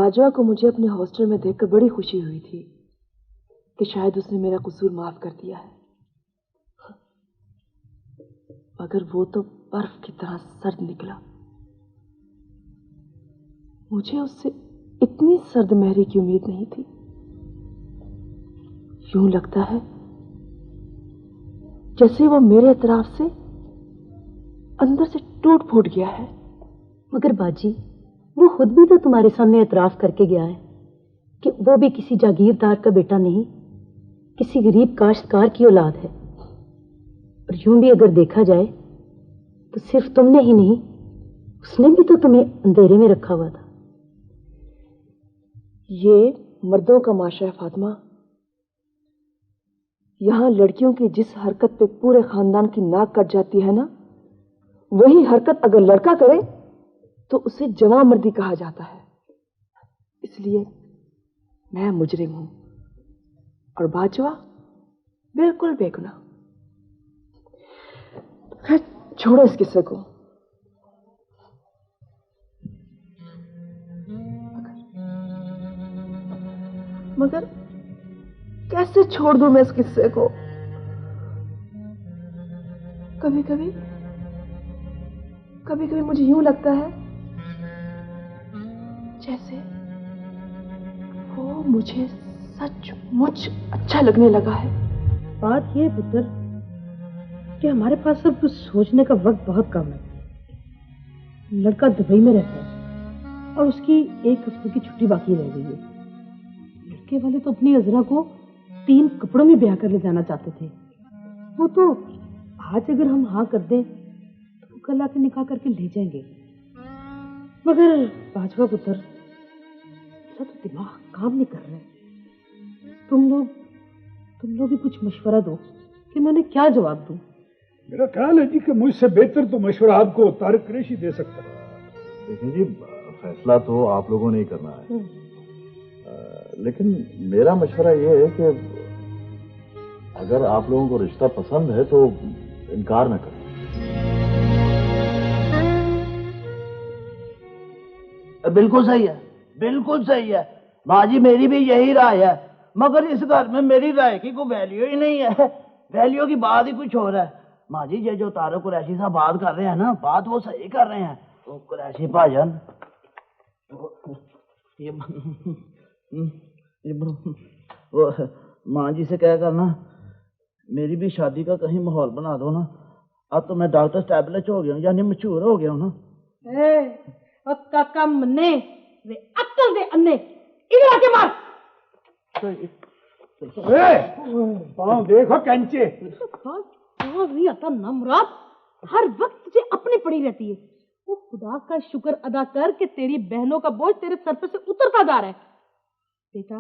बाजवा को मुझे अपने हॉस्टल में देखकर बड़ी खुशी हुई थी कि शायद उसने मेरा कसूर माफ कर दिया है, मगर वो तो बर्फ की तरह सर्द निकला। मुझे उससे इतनी सर्द महरी की उम्मीद नहीं थी। यूं लगता है जैसे वो मेरे एतराफ से अंदर से टूट फूट गया है। मगर बाजी, वो खुद भी तो तुम्हारे सामने एतराफ करके गया है कि वो भी किसी जागीरदार का बेटा नहीं, किसी गरीब काश्तकार की औलाद है। और यूं भी अगर देखा जाए तो सिर्फ तुमने ही नहीं, उसने भी तो तुम्हें अंधेरे में रखा हुआ था। ये मर्दों का माशा है फातिमा। यहां लड़कियों की जिस हरकत पे पूरे खानदान की नाक कट जाती है ना, वही हरकत अगर लड़का करे तो उसे जवामर्दी कहा जाता है। इसलिए मैं मुजरिम हूं और बाजवा बिल्कुल बेगुनाह। खैर छोड़ो इस किस्से को। मगर कैसे छोड़ दूं मैं इस किस्से को? कभी कभी मुझे यूं लगता है जैसे वो मुझे सचमुच अच्छा लगने लगा है। बात ये पुत्र कि हमारे पास अब सोचने का वक्त बहुत कम है। लड़का दुबई में रहता है और उसकी 1 हफ्ते की छुट्टी बाकी रह गई है। लड़के वाले तो अपनी अजरा को 3 कपड़ों में ब्याह कर ले जाना चाहते थे। वो तो आज अगर हम हाँ कर दें तो कल आके निकाह करके ले जाएंगे। मगर बाजवा पुत्र, मेरा तो दिमाग काम नहीं कर रहा है। तुम लोग ही कुछ मशवरा दो कि मैंने क्या जवाब दूं। मेरा ख्याल है जी कि मुझसे बेहतर तो मशवरा आपको तारिक कुरैशी दे सकता है। देखिए जी, फैसला तो आप लोगों ने ही करना है, लेकिन मेरा मशवरा ये है कि अगर आप लोगों को रिश्ता पसंद है तो इनकार न करें। बिल्कुल सही है, बिल्कुल सही है माँ जी, मेरी भी यही राय है। मगर इस घर में मेरी राय की कोई वैल्यू ही नहीं है। वैल्यू की बात ही कुछ और है। माँ जी, ये जो तारिक कुरैशी साहब बात कर रहे हैं ना, बात वो सही कर रहे हैं। तो कुरैशी भाजन वो माँ जी से कह कर ना मेरी भी शादी का कहीं माहौल बना दो ना। अब तो मैं डॉक्टर स्टैब्लिश हो गया हूँ, यानी मशहूर हो गया हूँ ना। काका मन्ने वे अक्ल दे अन्ने, इधर आके मार। पाँव देखो कैंचे। नहीं आता ना मुराद, हर वक्त तुझे अपनी पड़ी रहती है। वो खुदा का शुक्र अदा कर कि तेरी बहनों का बोझ तेरे सर पे से उतरता जा रहा है। बेटा,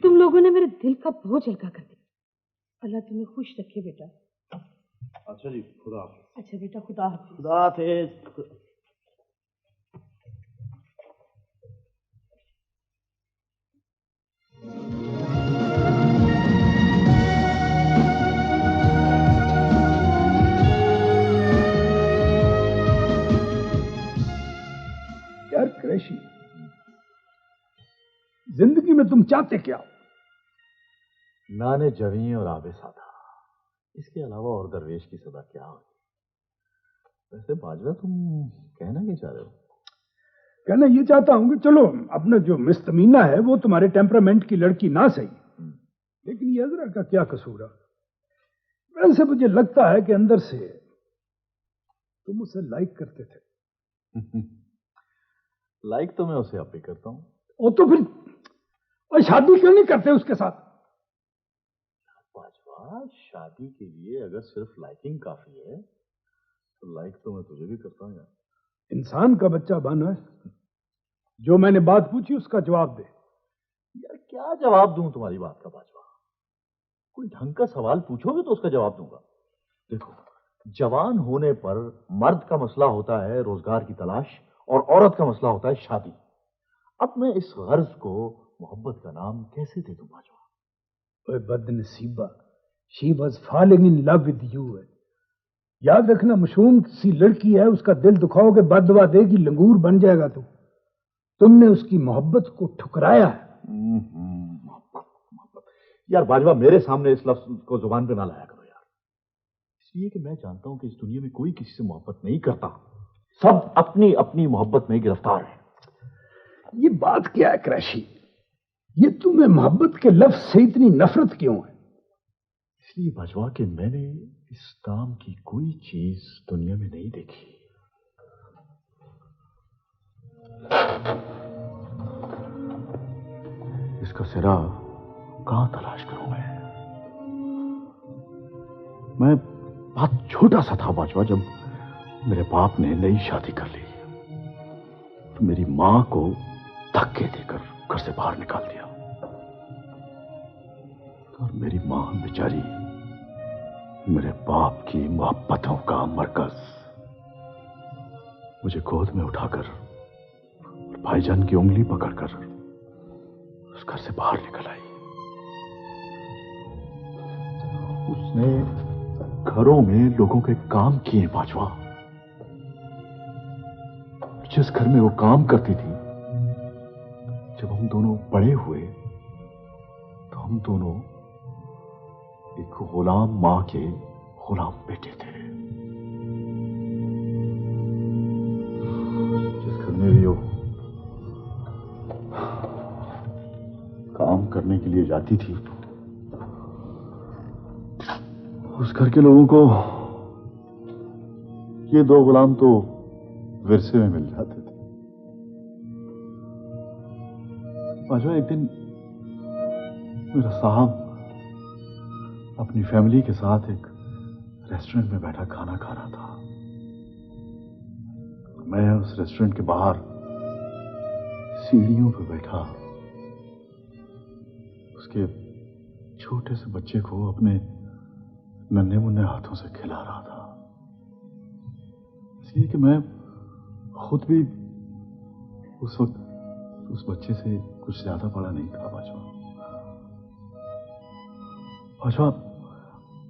तुम लोगों ने मेरे दिल का बोझ हल्का कर दिया। अल्लाह तुम्हें खुश रखे बेटा। अच्छा जी, खुदा हाफिज। अच्छा बेटा, खुदा हाफिज। खुदा हाफिज। यार कुरैशी, जिंदगी में तुम चाहते क्या हो? नाने जवी और आबे सादा, इसके अलावा और दरवेश की सदा क्या होगी? वैसे बाजवा, तुम कहना क्या चाह रहे हो? कहना ये चाहता हूं कि चलो अपना जो मिस्तमीना है वो तुम्हारे टेम्परामेंट की लड़की ना सही, लेकिन ये अजरा का क्या कसूर है? वैसे मुझे लगता है कि अंदर से तुम उसे लाइक करते थे। लाइक तो मैं उसे अब भी करता हूं। और तो फिर और शादी क्यों नहीं करते उसके साथ? बाजवा, शादी के लिए अगर सिर्फ लाइकिंग काफी है तो लाइक तो मैं तुझे भी करता हूं यार। इंसान का बच्चा बन है। जो मैंने बात पूछी उसका जवाब दे। यार क्या जवाब दूं तुम्हारी बात का बाजवा? कोई ढंग का सवाल पूछोगे तो उसका जवाब दूंगा। देखो, जवान होने पर मर्द का मसला होता है रोजगार की तलाश और औरत का मसला होता है शादी। अब मैं इस गर्ज को मोहब्बत का नाम कैसे दे दूं बाजवा? ओए बदनसीबा, she was falling in love with you. याद रखना, मासूम सी लड़की है, उसका दिल दुखाओगे बददुआ देगी, लंगूर बन जाएगा तू। तुमने उसकी मोहब्बत को ठुकराया है। मोहब्बत मोहब्बत यार बाजवा, मेरे सामने इस लफ्ज को जुबान पे ना लाया करो यार, इसलिए कि मैं जानता हूं कि इस दुनिया में कोई किसी से मोहब्बत नहीं करता, सब अपनी अपनी मोहब्बत में गिरफ्तार है। ये बात क्या है क्रैशी? ये तुम्हें मोहब्बत के लफ्ज से इतनी नफरत क्यों है? इसलिए बाजवा कि मैंने इस काम की कोई चीज दुनिया में नहीं देखी। इसका सिरा कहां तलाश करूं मैं बहुत छोटा सा था बाजवा जब मेरे बाप ने नई शादी कर ली, तो मेरी मां को धक्के देकर घर से बाहर निकाल दिया, और मेरी मां बेचारी मेरे बाप की मोहब्बतों का मरकज मुझे गोद में उठाकर भाईजान की उंगली पकड़कर उस घर से बाहर निकल आई। उसने घरों में लोगों के काम किए बाजवा। जिस घर में वो काम करती थी, जब हम दोनों बड़े हुए तो हम दोनों एक गुलाम मां के गुलाम बेटे थे। जिस घर में भी वो काम करने के लिए जाती थी, उस घर के लोगों को ये दो गुलाम तो विरसे में मिल जाते थे। बाजवा, एक दिन मेरा साहब अपनी फैमिली के साथ एक रेस्टोरेंट में बैठा खाना खा रहा था। मैं उस रेस्टोरेंट के बाहर सीढ़ियों पर बैठा उसके छोटे से बच्चे को अपने नन्हे मुन्ने हाथों से खिला रहा था, इसलिए कि मैं खुद भी उस वक्त उस बच्चे से कुछ ज्यादा बड़ा नहीं था बाजवा।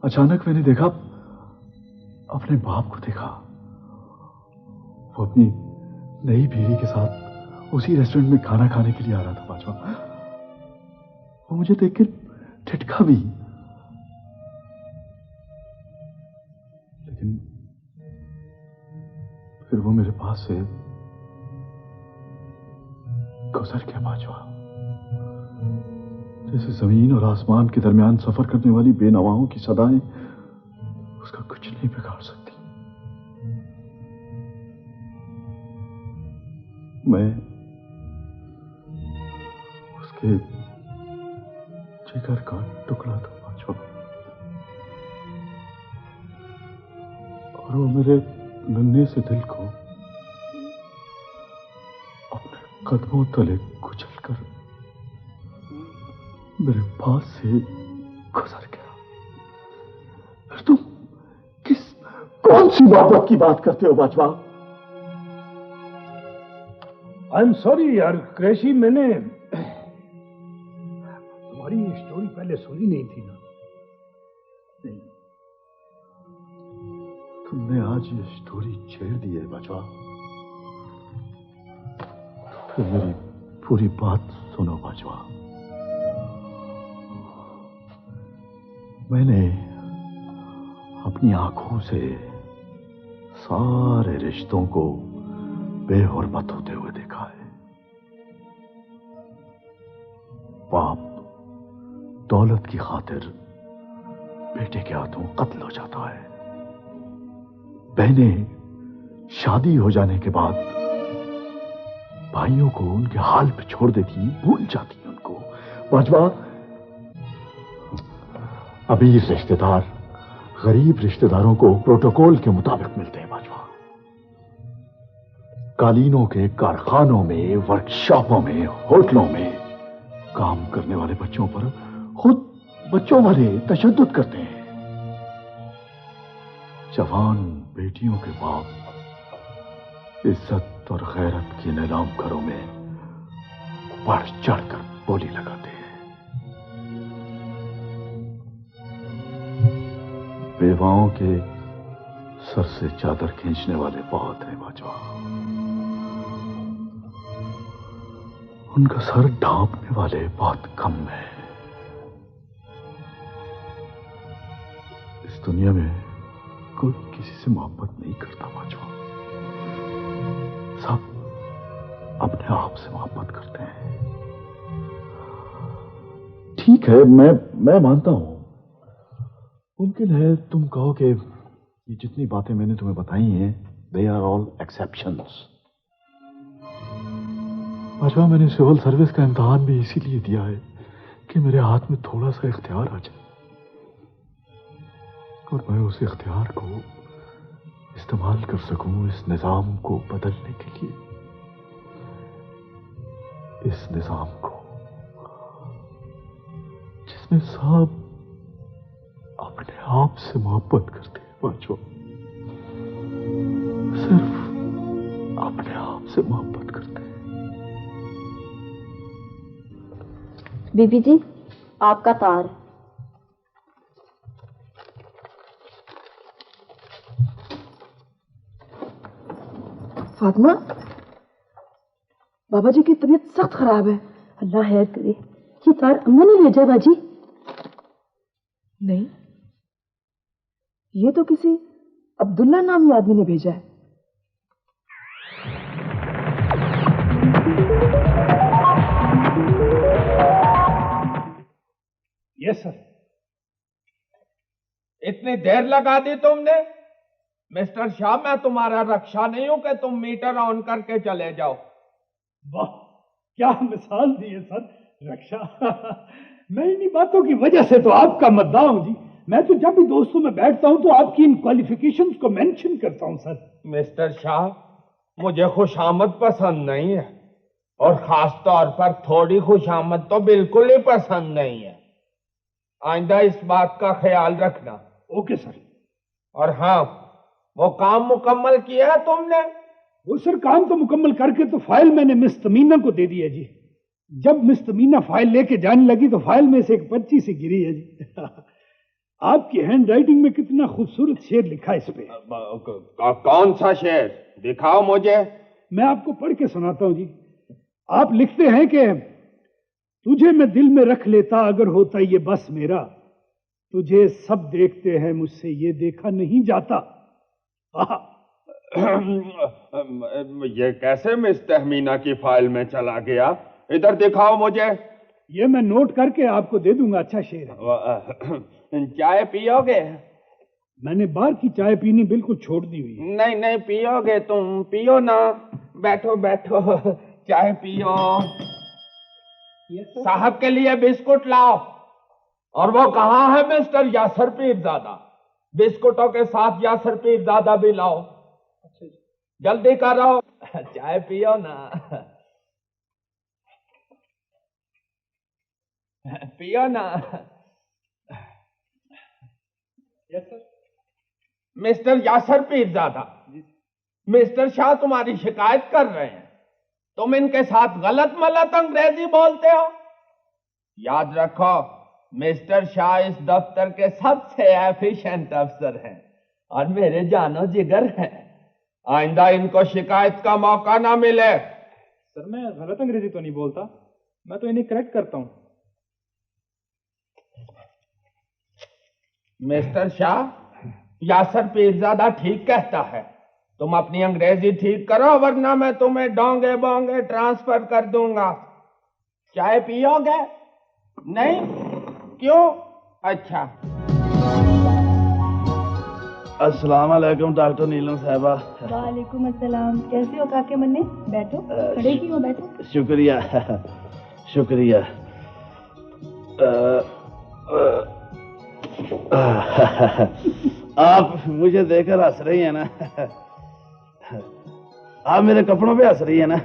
अचानक मैंने देखा, अपने बाप को देखा, वो अपनी नई बीवी के साथ उसी रेस्टोरेंट में खाना खाने के लिए आ रहा था बाजवा। वो मुझे देखकर ठिठका भी, लेकिन फिर वो मेरे पास से गुजर गया बाजवा, जैसे जमीन और आसमान के दरमियान सफर करने वाली बेनवाओं की सदाएं उसका कुछ नहीं बिगाड़ सकती। मैं उसके जिगर का टुकड़ा था बाजवा, और वो मेरे नन्हे से दिल को अपने कदमों तले कुचलकर मेरे पास से गुजर गया। फिर तुम कौन सी मोहब्बत की बात करते हो बाजवा? आई एम सॉरी यार क्रैशी, मैंने तुम्हारी ये स्टोरी पहले सुनी नहीं थी ना। नहीं, तुमने आज ये स्टोरी छेड़ दी है बाजवा। फिर मेरी पूरी बात सुनो बाजवा। मैंने अपनी आंखों से सारे रिश्तों को बेहुरमत होते हुए देखा है। बाप दौलत की खातिर बेटे के हाथों कत्ल हो जाता है। बहनें शादी हो जाने के बाद भाइयों को उनके हाल पे छोड़ देती, भूल जाती उनको। बाजवा, अमीर रिश्तेदार गरीब रिश्तेदारों को प्रोटोकॉल के मुताबिक मिलते हैं बाजवा। कालीनों के कारखानों में, वर्कशॉपों में, होटलों में काम करने वाले बच्चों पर खुद बच्चों वाले तशद्दुद करते हैं। जवान बेटियों के बाप इज्जत और गैरत की नीलाम घरों में बढ़ चढ़कर बोली लगाते हैं। बेवाओं के सर से चादर खींचने वाले बहुत हैं बाजवा। उनका सर ढांपने वाले बहुत कम हैं। इस दुनिया में कोई किसी से मोहब्बत नहीं करता बाजवा, सब अपने आप से मोहब्बत करते हैं। ठीक है, मैं मानता हूं, मुमकिन है तुम कहो कि ये जितनी बातें मैंने तुम्हें बताई हैं, they are all exceptions. Bajwa, मैंने सिविल सर्विस का इम्तिहान भी इसीलिए दिया है कि मेरे हाथ में थोड़ा सा इख्तियार आ जाए और मैं उस इख्तियार को इस्तेमाल कर सकूं इस निजाम को बदलने के लिए, इस निजाम को जिसमें सब अपने आप से मोहब्बत करते हैं बाजवा, सिर्फ अपने आप से मोहब्बत करते हैं। बीबी जी, आपका तार। फातिमा, बाबा जी की तबीयत सख्त खराब है। अल्लाह खैर करे। ये तार अम्मा ने भेजा बाजी? नहीं, ये तो किसी अब्दुल्ला नामी आदमी ने भेजा है। Yes sir. इतनी देर लगा दी तुमने? मिस्टर शाह, मैं तुम्हारा रक्षा नहीं हूं कि तुम मीटर ऑन करके चले जाओ। वाह, क्या मिसाल दी है सर, रक्षा। मैं इन्हीं बातों की वजह से तो आपका मद्दाह हूं जी। मैं तो जब भी दोस्तों में बैठता हूं तो आपकी इन क्वालिफिकेशंस को मेंशन करता हूं सर। मिस्टर शाह, मुझे खुशामद पसंद नहीं है, और खास तौर पर थोड़ी खुशामद तो बिल्कुल ही पसंद नहीं है। आइंदा इस बात का ख्याल रखना। Okay sir. और हाँ, वो काम मुकम्मल किया है तुमने? वो सर काम तो मुकम्मल करके तो फाइल मैंने मिस तमीना को दे दी है जी। जब मिस तमीना फाइल लेके जाने लगी तो फाइल में से एक पर्ची सी गिरी है जी। आपकी हैंड राइटिंग में कितना खूबसूरत शेर लिखा है इस पे। कौन सा शेर? दिखाओ मुझे। मैं आपको पढ़ के सुनाता हूं जी। आप लिखते हैं कि तुझे मैं दिल में रख लेता अगर होता ये बस मेरा, तुझे सब देखते हैं मुझसे ये देखा नहीं जाता। ये कैसे मिस तहमीना की फाइल में चला गया? इधर दिखाओ मुझे। ये मैं नोट करके आपको दे दूंगा। अच्छा शेर है। चाय पियोगे? मैंने बाहर की चाय पीनी बिल्कुल छोड़ दी हुई। नहीं नहीं, पियोगे तुम, पियो ना। बैठो बैठो, चाय पियो। साहब के लिए बिस्कुट लाओ। और वो कहाँ है मिस्टर यासर पीरजादा? बिस्कुटों के साथ यासर पीरजादा भी लाओ। जल्दी करो, चाय पियो ना। पियो ना। Yes sir. Mister Yasir Peerzada, mister Shah तुम्हारी शिकायत कर रहे हैं। तुम इनके साथ गलत मलत अंग्रेजी बोलते हो। याद रखो, मिस्टर शाह इस दफ्तर के सबसे एफिशिएंट अफसर हैं और मेरे जानो जिगर हैं। आइंदा इनको शिकायत का मौका ना मिले। सर, मैं गलत अंग्रेजी तो नहीं बोलता, मैं तो इन्हें करेक्ट करता हूं। मिस्टर शाह, यासर पीरजादा ठीक कहता है। तुम अपनी अंग्रेजी ठीक करो, वरना मैं तुम्हें डोंगे बोंगे ट्रांसफर कर दूंगा। चाय पियोगे? नहीं? क्यों? अच्छा। अस्सलाम वालेकुम डॉक्टर नीलम साहबा। वालेकुम अस्सलाम। कैसे हो काके मन्ने? बैठो। खड़े क्यों हो? बैठो। शुक्रिया शुक्रिया। आप मुझे देखकर हंस रही हैं ना? आप मेरे कपड़ों पे हंस रही हैं ना?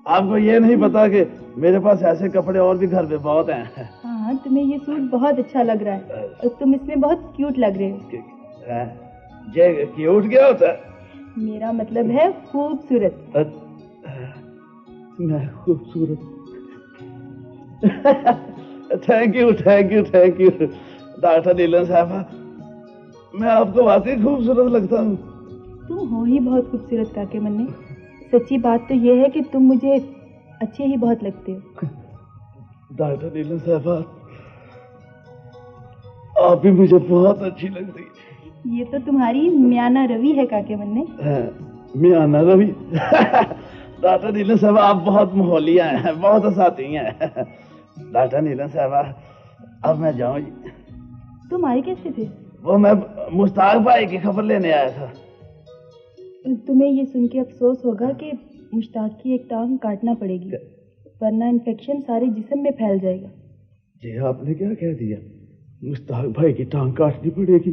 आपको ये नहीं पता कि मेरे पास ऐसे कपड़े और भी घर पे बहुत हैं। हाँ, तुम्हें ये सूट बहुत अच्छा लग रहा है और तुम इसमें बहुत क्यूट लग रहे हो। ये क्यूट क्या होता है? मेरा मतलब है खूबसूरत। मैं खूबसूरत? Thank you thank you thank you doctor Neelam साहबा, मैं आपको वाकई खूबसूरत लगता हूँ। तुम हो ही बहुत खूबसूरत काके मन्ने। सच्ची बात तो ये है कि तुम मुझे अच्छे ही बहुत लगते हो। डॉक्टर नीलम साहबा, आप भी मुझे बहुत अच्छी लग रही है। ये तो तुम्हारी म्याना रवि है काके बन्ने। म्याना रवि। डॉक्टर नीलम साहबा, आप बहुत माहौलिया हैं, बहुत हंसाती हैं। डॉक्टर नीलम साहबा, अब मैं जाऊं जी। तुम आए कैसे थे? वो मैं मुश्ताक भाई की खबर लेने आया था। तुम्हें ये सुन के अफसोस होगा कि मुश्ताक की एक टांग काटना पड़ेगी, वरना इन्फेक्शन सारे जिस्म में फैल जाएगा। जी आपने क्या कह दिया? मुश्ताक भाई की टांग काटनी पड़ेगी?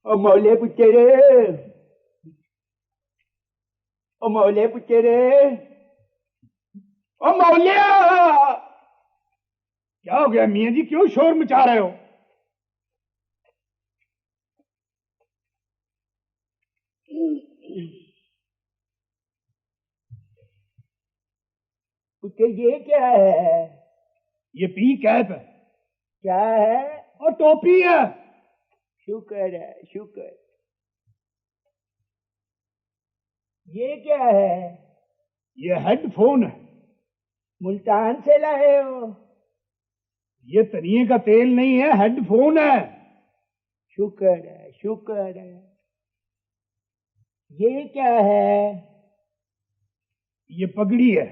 ओ मौले पुचेरे, ओ मौले पुचेरे, ओ मौलिया! क्या हो गया मियां जी, क्यों शोर मचा रहे हो? ये क्या है? ये पी कैप है। क्या है? और टोपी है। शुक्र है, शुक्र। ये क्या है? ये हेडफोन है। मुल्तान से लाए हो? ये तनिए का तेल नहीं है, हेडफोन है। शुक्र है, शुक्र है। ये क्या है? ये पगड़ी है।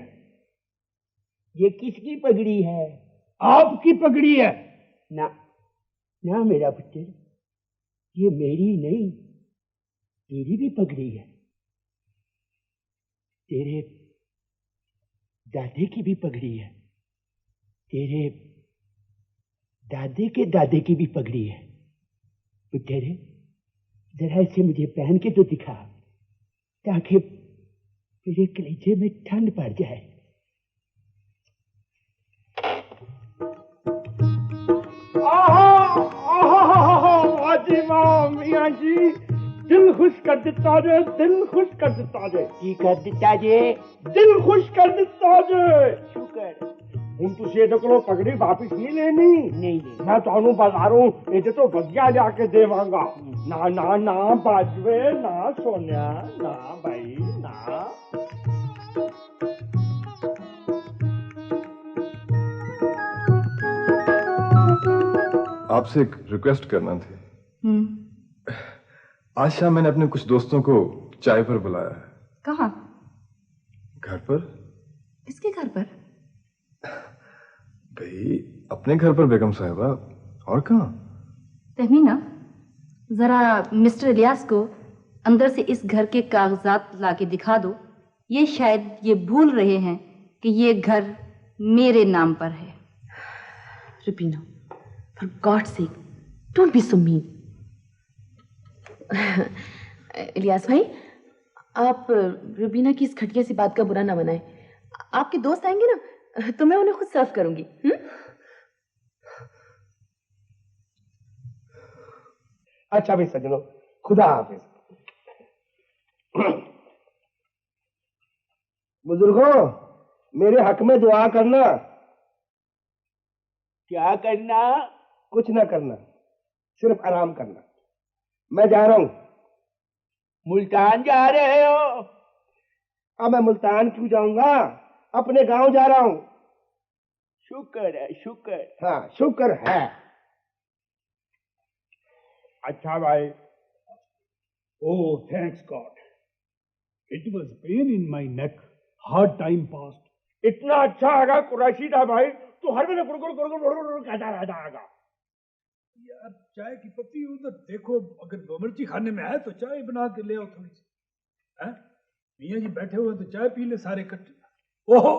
ये किसकी पगड़ी है? आपकी पगड़ी है। ना ना मेरा पुत्र, ये मेरी नहीं, तेरी भी पगड़ी है। तेरे दादे की भी पगड़ी है, तेरे दादे के दादे की भी पगड़ी है। पुत्र, जरा इसे मुझे पहन के तो दिखा, ताकि मेरे कलेजे में ठंड पड़ जाए। जी वाह मियां जी, दिल खुश कर दिता जे, दिल खुश कर दिता जे। की कर दिता जे? दिल खुश कर दिता जे। शुक्र। ਹੁਣ ਤੁਸੀਂ ਇਹਦੇ ਕੋਲੋਂ ਪਗੜੀ ਵਾਪਿਸ ਨਹੀਂ ਲੈਣੀ? ਨਹੀਂ ਮੈਂ ਤੁਹਾਨੂੰ ਬਾਜ਼ਾਰੋਂ ਇਹਦੇ ਤੋਂ ਵਧੀਆ ਲਿਆ ਕੇ ਦੇਵਾਂਗਾ। ਨਾ ਨਾ ਨਾ ਬਾਜਵੇ, ਨਾ ਸੋਨਿਆ, ਨਾ ਭਾਈ ਨਾ। आपसे एक रिक्वेस्ट करना थी। आज शाम मैंने अपने कुछ दोस्तों को चाय पर बुलाया है। कहाँ? घर पर। किसके घर पर? भाई अपने घर पर बेगम साहिबा, और कहाँ? तहमीना, जरा मिस्टर इलियास को अंदर से इस घर के कागजात लाके दिखा दो। ये शायद ये भूल रहे हैं कि ये घर मेरे नाम पर है। Rubina, for God's sake, don't be so mean. Ilyas भाई, आप रुबीना की इस खटिया सी बात का बुरा ना बनाएं। आपके दोस्त आएंगे ना, तो मैं उन्हें खुद सर्व करूंगी। अच्छा भाई सजनों, खुदा हाफिज। बुजुर्गों, मेरे हक में दुआ करना। क्या करना? कुछ ना करना, सिर्फ आराम करना। मैं जा रहा हूं। मुल्तान जा रहे हो? अब मैं मुल्तान क्यों जाऊंगा, अपने गांव जा रहा हूं। शुक्र है, शुक्र। हाँ शुक्र है। अच्छा भाई। Oh, thanks God. It was pain in my neck. Hard time passed. इतना अच्छा आगा कुरैशी था भाई, तो हर वेले गुड़ गुड़ गुड़ गुड़ गुड़ गुड़ कहता रहता आगा। यार चाय की पत्ती उधर देखो, अगर मिर्ची खाने में है तो चाय बना के ले आओ थोड़ी सी। हैं? मियां जी बैठे हुए तो चाय पी ले सारे इकट्ठे। ओहो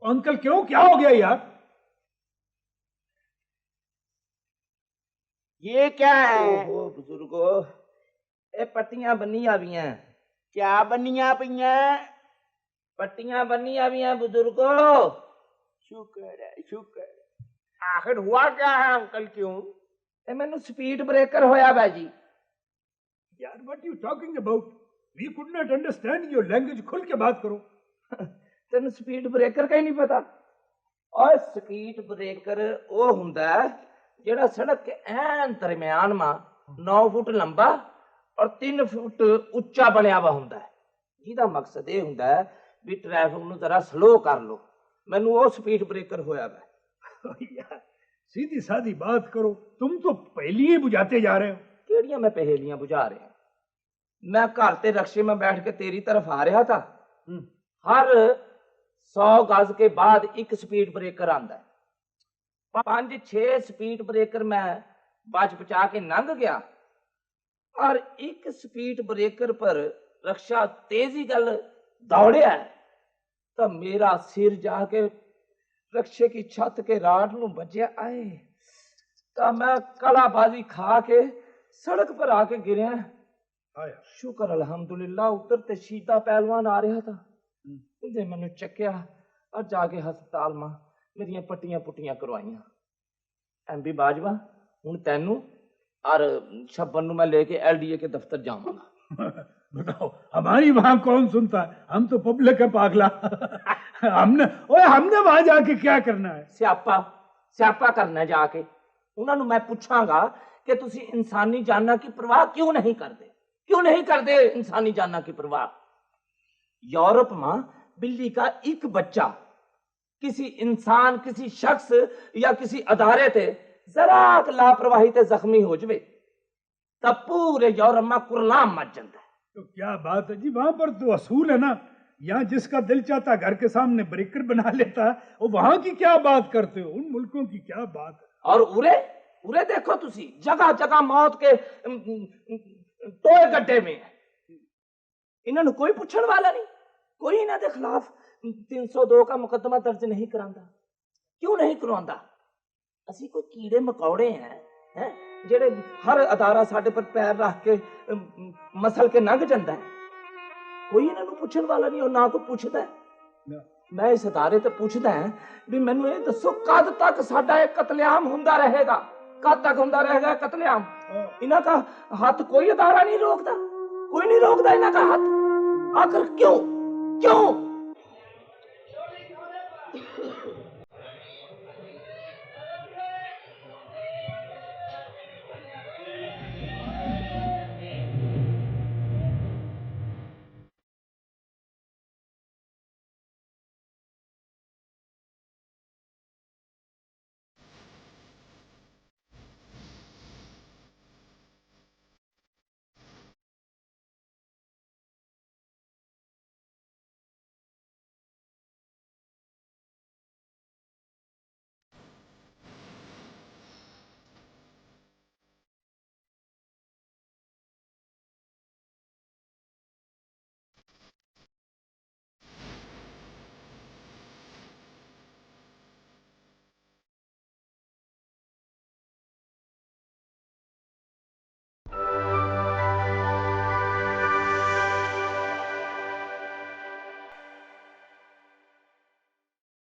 अंकल, क्यों, क्या हो गया यार? ये क्या है? ओहो बुजुर्गो, ये पट्टियां बनी हुई हैं। क्या बनिया पईयां? पट्टियां बनी हुई हैं बुजुर्गो। शुक्र है, शुक्र। आखिर हुआ क्या है अंकल, क्यों? ये मैंने स्पीड ब्रेकर होया बाजी। यार what you talking about? We could not understand your language, खुल के बात करो। तेन स्पीड ब्रेकर का ही नहीं पता? और स्पीड ब्रेकर वो हुंदा है जेड़ा सड़क के ऐन दरम्यान में 9 फुट लंबा और 3 फुट उच्चा बनया हुआ हुंदा है। ਜਿਹਦਾ ਮਕਸਦ ਇਹ ਹੁੰਦਾ ਹੈ ਵੀ ਟ੍ਰੈਫਿਕ ਨੂੰ ਜ਼ਰਾ ਸਲੋ ਕਰ ਲਓ। ਮੈਨੂੰ ਉਹ ਸਪੀਡ ਬ੍ਰੇਕਰ ਹੋਇਆ ਵਾ। यार सीधी सादी बात करो, तुम तो पहेलियां बुझाते जा रहे हो। ਕਿਹੜੀਆਂ ਮੈਂ ਪहेलियां बुझा रहा? मैं घर ते रक्शे में बैठ के तेरी तरफ आ रहा था। हर 100 गज के बाद एक स्पीड ब्रेकर आंदा है। 5-6 स्पीड ब्रेकर मैं बच बचा के लंघ गया और एक स्पीड ब्रेकर पर रक्षा तेजी गल दौड़िया तो मेरा सिर जाके रक्षे की छत के राड नूं बजया आए तो मैं कलाबाजी खा के सड़क पर आके गिरया। शुक्र अल्हम्दुलिल्लाह उतरते शीता पहलवान आ रहा था, उसे मैंने चक्या और जाके हस्पताल में मेरिया पट्टियां पुट्टियां करवाइया। एमपी बाजवा हुण तैनू और शब्बन नू मैं लेके एलडीए के दफ्तर जाऊंगा। बताओ हमारी वहां कौन सुनता है, हम तो पब्लिक है पागला। हमने वहां जाके क्या करना है? स्यापा स्यापा करना है जाके। उन्होंने मैं पूछांगा कि तुसी इंसानी जाना की परवाह क्यों नहीं करते, क्यों नहीं करते इंसानी जाना की परवाह? यूरोप में बिल्ली का एक बच्चा किसी इंसान, किसी शख्स या किसी अदारे ते जरा लापरवाही ते जख्मी हो जाए तब पूरे यूरोप में कुरलाम मच जाता है। तो क्या बात है जी, वहां पर तो असूल है ना। यहाँ जिसका दिल चाहता घर के सामने ब्रेकर बना लेता है, और वहां की क्या बात करते हो? उन मुल्कों की क्या बात है? और उरे उरे देखो तुसी जगह जगह मौत के टोए गड्ढे में इन्होंने कोई पूछने वाला नहीं, कोई इन्हों के खिलाफ 302 का मुकदमा दर्ज नहीं करांदा। क्यों नहीं करवांदा? असी कोई कीड़े मकौड़े हैं जेड़े हर अदारा साडे पर पैर रख के मसल के लंघ जाता है। कोई इन्हों पूछने वाला नहीं और ना कोई पूछता है। मैं इस अदारे ते पूछदा है भी मैनू ये दसो कद तक साडा ये कतलेआम हुंदा रहेगा, कद तक हुंदा रहेगा कतलेआम? इन्हां का हाथ कोई अदारा नहीं रोकता, कोई नहीं रोकता इन्हां का हाथ। आखिर क्यों क्यों?